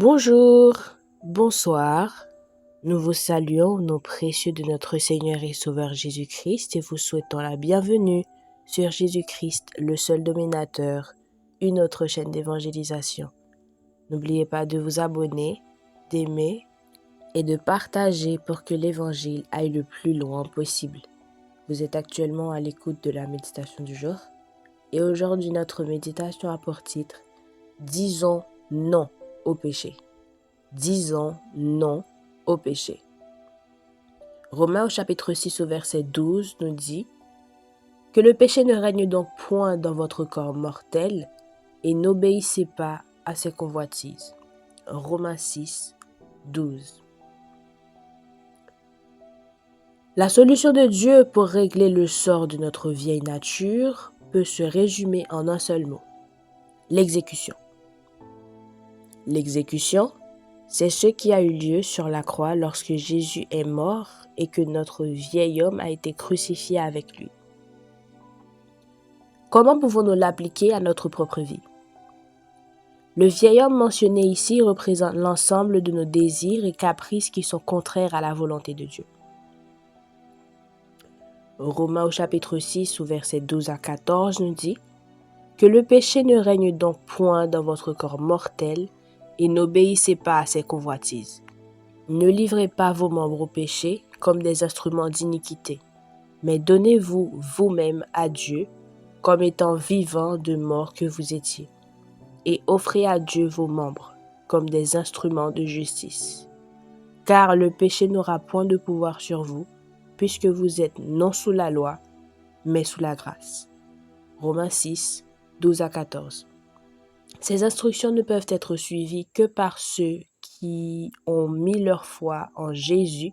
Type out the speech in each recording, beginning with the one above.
Bonjour, bonsoir, nous vous saluons au nom précieux de notre Seigneur et Sauveur Jésus-Christ et vous souhaitons la bienvenue sur Jésus-Christ, le seul dominateur, une autre chaîne d'évangélisation. N'oubliez pas de vous abonner, d'aimer et de partager pour que l'évangile aille le plus loin possible. Vous êtes actuellement à l'écoute de la méditation du jour et aujourd'hui notre méditation a pour titre « Disons non au péché ». Disons non au péché. Romains au chapitre 6 au verset 12 nous dit que le péché ne règne donc point dans votre corps mortel et n'obéissez pas à ses convoitises. Romains 6, 12. La solution de Dieu pour régler le sort de notre vieille nature peut se résumer en un seul mot, l'exécution. L'exécution, c'est ce qui a eu lieu sur la croix lorsque Jésus est mort et que notre vieil homme a été crucifié avec lui. Comment pouvons-nous l'appliquer à notre propre vie? Le vieil homme mentionné ici représente l'ensemble de nos désirs et caprices qui sont contraires à la volonté de Dieu. Romains au chapitre 6 au verset 12 à 14 nous dit que le péché ne règne donc point dans votre corps mortel et n'obéissez pas à ses convoitises. Ne livrez pas vos membres au péché comme des instruments d'iniquité, mais donnez-vous vous-même à Dieu comme étant vivants de mort que vous étiez, et offrez à Dieu vos membres comme des instruments de justice. Car le péché n'aura point de pouvoir sur vous, puisque vous êtes non sous la loi, mais sous la grâce. Romains 6, 12 à 14. Ces instructions ne peuvent être suivies que par ceux qui ont mis leur foi en Jésus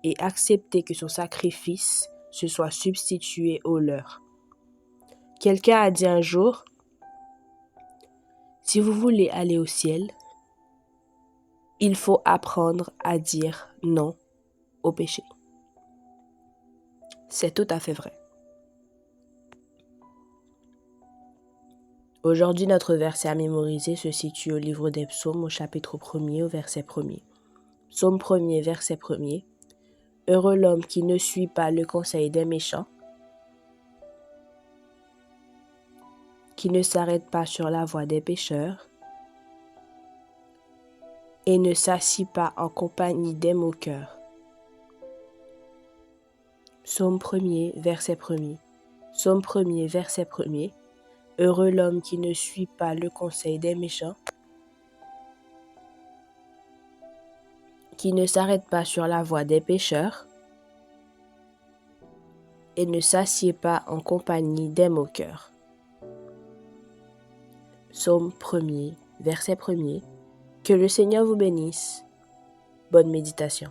et accepté que son sacrifice se soit substitué au leur. Quelqu'un a dit un jour, « Si vous voulez aller au ciel, il faut apprendre à dire non au péché. » C'est tout à fait vrai. Aujourd'hui, notre verset à mémoriser se situe au livre des Psaumes, au chapitre 1er, au verset 1er. Psaume 1er, verset 1er. Heureux l'homme qui ne suit pas le conseil des méchants, qui ne s'arrête pas sur la voie des pécheurs et ne s'assit pas en compagnie des moqueurs. Psaume 1er, verset 1er. Psaume 1er, verset 1er. Heureux l'homme qui ne suit pas le conseil des méchants, qui ne s'arrête pas sur la voie des pécheurs et ne s'assied pas en compagnie des moqueurs. Psaume 1er, verset 1er. Que le Seigneur vous bénisse. Bonne méditation.